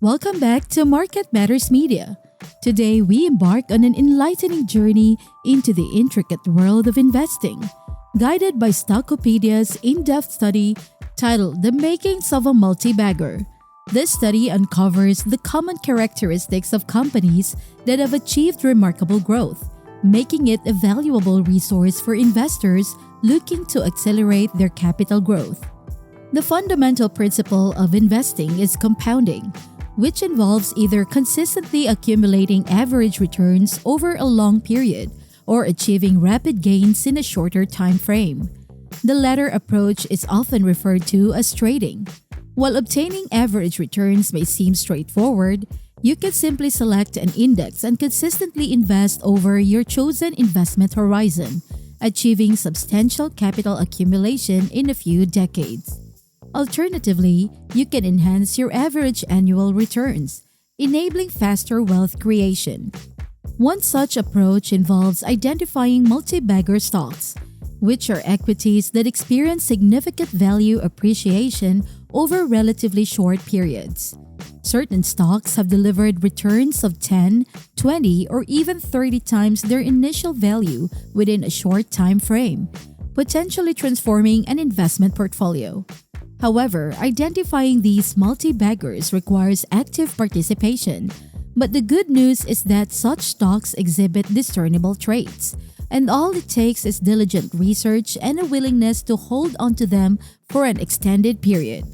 Welcome back to Market Matters Media. Today, we embark on an enlightening journey into the intricate world of investing, guided by Stockopedia's in-depth study titled The Makings of a Multibagger. This study uncovers the common characteristics of companies that have achieved remarkable growth, making it a valuable resource for investors looking to accelerate their capital growth. The fundamental principle of investing is compounding, which involves either consistently accumulating average returns over a long period or achieving rapid gains in a shorter time frame. The latter approach is often referred to as trading. While obtaining average returns may seem straightforward, you can simply select an index and consistently invest over your chosen investment horizon, achieving substantial capital accumulation in a few decades. Alternatively, you can enhance your average annual returns, enabling faster wealth creation. One such approach involves identifying multi-bagger stocks, which are equities that experience significant value appreciation over relatively short periods. Certain stocks have delivered returns of 10, 20, or even 30 times their initial value within a short time frame, potentially transforming an investment portfolio. However, identifying these multi-baggers requires active participation, but the good news is that such stocks exhibit discernible traits, and all it takes is diligent research and a willingness to hold onto them for an extended period.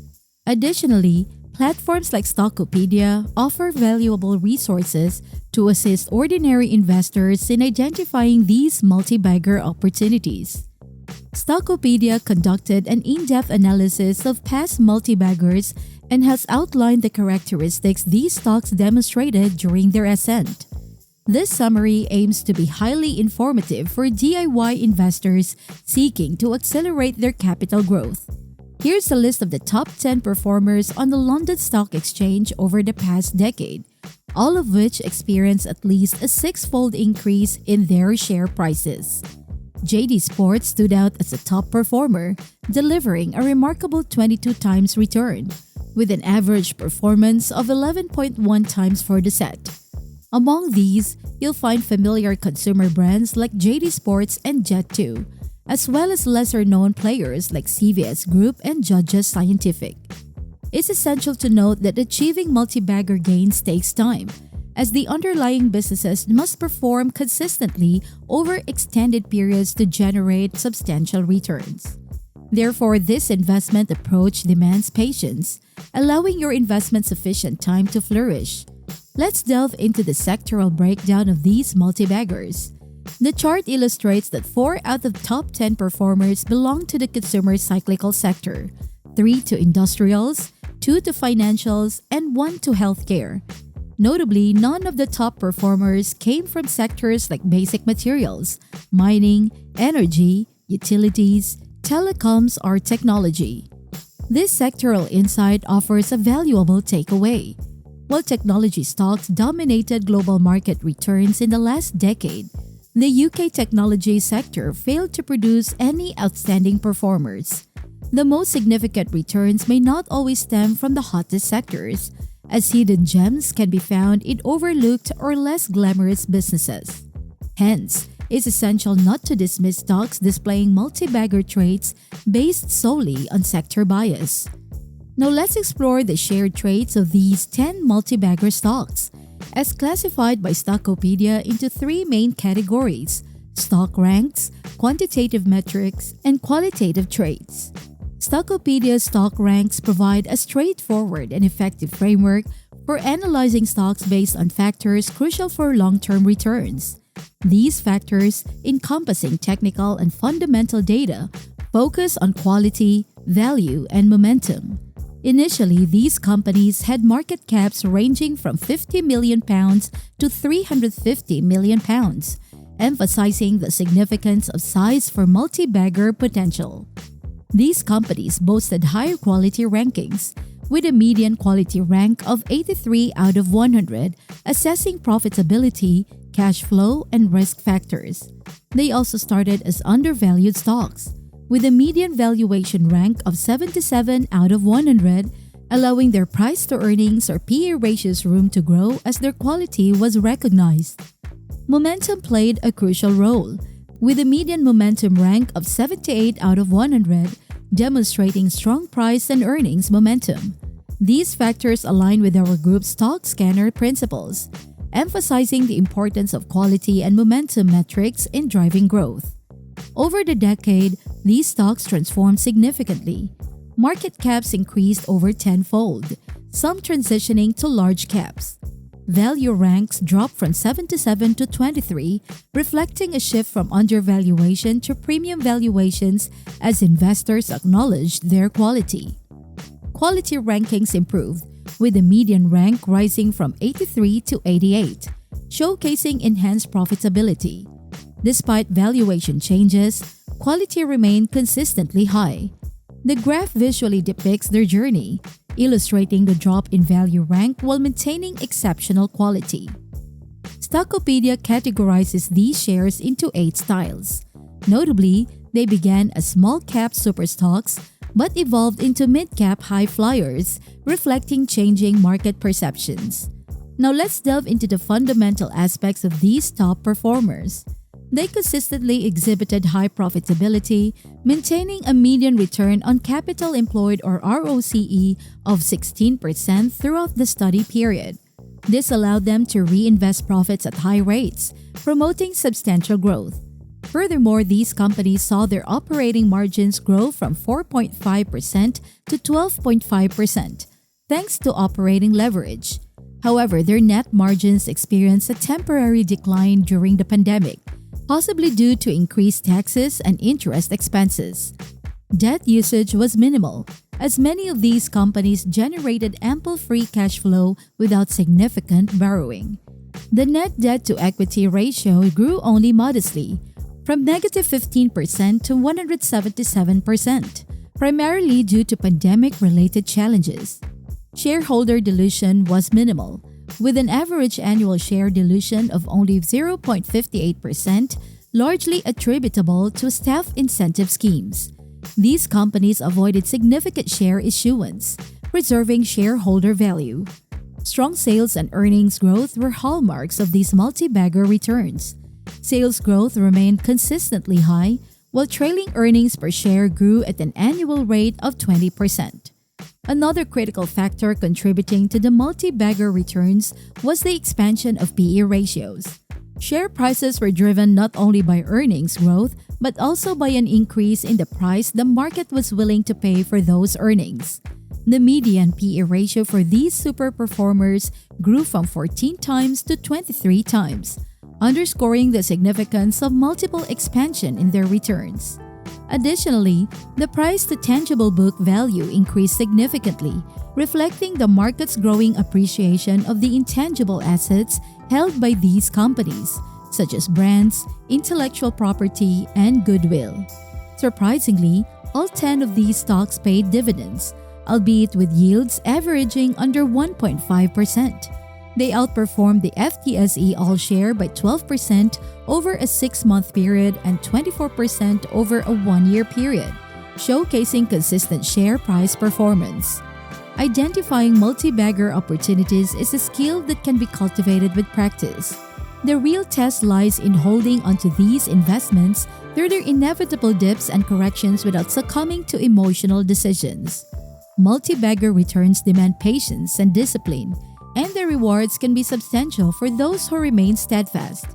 Additionally, platforms like Stockopedia offer valuable resources to assist ordinary investors in identifying these multi-bagger opportunities. Stockopedia conducted an in-depth analysis of past multi-baggers and has outlined the characteristics these stocks demonstrated during their ascent. This summary aims to be highly informative for DIY investors seeking to accelerate their capital growth. Here's a list of the top 10 performers on the London Stock Exchange over the past decade, all of which experienced at least a six-fold increase in their share prices. JD Sports stood out as a top performer, delivering a remarkable 22 times return, with an average performance of 11.1 times for the set. Among these, you'll find familiar consumer brands like JD Sports and Jet2, as well as lesser-known players like CVS Group and Judges Scientific. It's essential to note that achieving multi-bagger gains takes time, as the underlying businesses must perform consistently over extended periods to generate substantial returns. Therefore, this investment approach demands patience, allowing your investment sufficient time to flourish. Let's delve into the sectoral breakdown of these multi-baggers. The chart illustrates that 4 out of top 10 performers belong to the consumer cyclical sector, 3 to industrials, 2 to financials, and 1 to healthcare. Notably, none of the top performers came from sectors like basic materials, mining, energy, utilities, telecoms, or technology. This sectoral insight offers a valuable takeaway. While technology stocks dominated global market returns in the last decade, the UK technology sector failed to produce any outstanding performers. The most significant returns may not always stem from the hottest sectors, as hidden gems can be found in overlooked or less glamorous businesses. Hence, it's essential not to dismiss stocks displaying multi-bagger traits based solely on sector bias. Now let's explore the shared traits of these 10 multi-bagger stocks, as classified by Stockopedia into 3 main categories: stock ranks, quantitative metrics, and qualitative traits. Stockopedia's stock ranks provide a straightforward and effective framework for analyzing stocks based on factors crucial for long-term returns. These factors, encompassing technical and fundamental data, focus on quality, value, and momentum. Initially, these companies had market caps ranging from £50 million to £350 million, emphasizing the significance of size for multi-bagger potential. These companies boasted higher quality rankings, with a median quality rank of 83 out of 100, assessing profitability, cash flow, and risk factors. They also started as undervalued stocks, with a median valuation rank of 77 out of 100, allowing their price to earnings or PE ratios room to grow as their quality was recognized. Momentum played a crucial role, with a median momentum rank of 78 out of 100, demonstrating strong price and earnings momentum. These factors align with our group's stock scanner principles, emphasizing the importance of quality and momentum metrics in driving growth. Over the decade, these stocks transformed significantly. Market caps increased over tenfold, some transitioning to large caps. Value ranks dropped from 77 to 23, reflecting a shift from undervaluation to premium valuations as investors acknowledged their quality. Quality rankings improved, with the median rank rising from 83 to 88, showcasing enhanced profitability. Despite valuation changes, quality remained consistently high. The graph visually depicts their journey, illustrating the drop in value rank while maintaining exceptional quality. Stockopedia categorizes these shares into 8 styles. Notably, they began as small-cap superstocks but evolved into mid-cap high flyers, reflecting changing market perceptions. Now let's delve into the fundamental aspects of these top performers. They consistently exhibited high profitability, maintaining a median return on capital employed or ROCE of 16% throughout the study period. This allowed them to reinvest profits at high rates, promoting substantial growth. Furthermore, these companies saw their operating margins grow from 4.5% to 12.5%, thanks to operating leverage. However, their net margins experienced a temporary decline during the pandemic, possibly due to increased taxes and interest expenses. Debt usage was minimal, as many of these companies generated ample free cash flow without significant borrowing. The net debt-to-equity ratio grew only modestly, from negative 15% to 177%, primarily due to pandemic-related challenges. Shareholder dilution was minimal, with an average annual share dilution of only 0.58%, largely attributable to staff incentive schemes. These companies avoided significant share issuance, preserving shareholder value. Strong sales and earnings growth were hallmarks of these multi-bagger returns. Sales growth remained consistently high, while trailing earnings per share grew at an annual rate of 20%. Another critical factor contributing to the multi-bagger returns was the expansion of PE ratios. Share prices were driven not only by earnings growth, but also by an increase in the price the market was willing to pay for those earnings. The median PE ratio for these super performers grew from 14 times to 23 times, underscoring the significance of multiple expansion in their returns. Additionally, the price to tangible book value increased significantly, reflecting the market's growing appreciation of the intangible assets held by these companies, such as brands, intellectual property, and goodwill. Surprisingly, all 10 of these stocks paid dividends, albeit with yields averaging under 1.5%. They outperformed the FTSE All-Share by 12% over a 6-month period and 24% over a 1-year period, showcasing consistent share price performance. Identifying multi-bagger opportunities is a skill that can be cultivated with practice. The real test lies in holding onto these investments through their inevitable dips and corrections without succumbing to emotional decisions. Multi-bagger returns demand patience and discipline, and the rewards can be substantial for those who remain steadfast.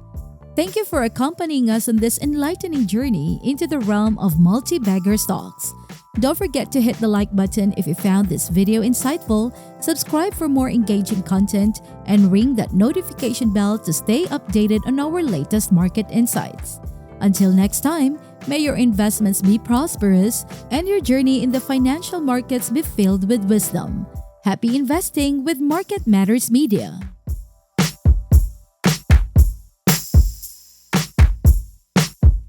Thank you for accompanying us on this enlightening journey into the realm of multi-bagger stocks. Don't forget to hit the like button if you found this video insightful, subscribe for more engaging content, and ring that notification bell to stay updated on our latest market insights. Until next time, may your investments be prosperous and your journey in the financial markets be filled with wisdom. Happy investing with Market Matters Media.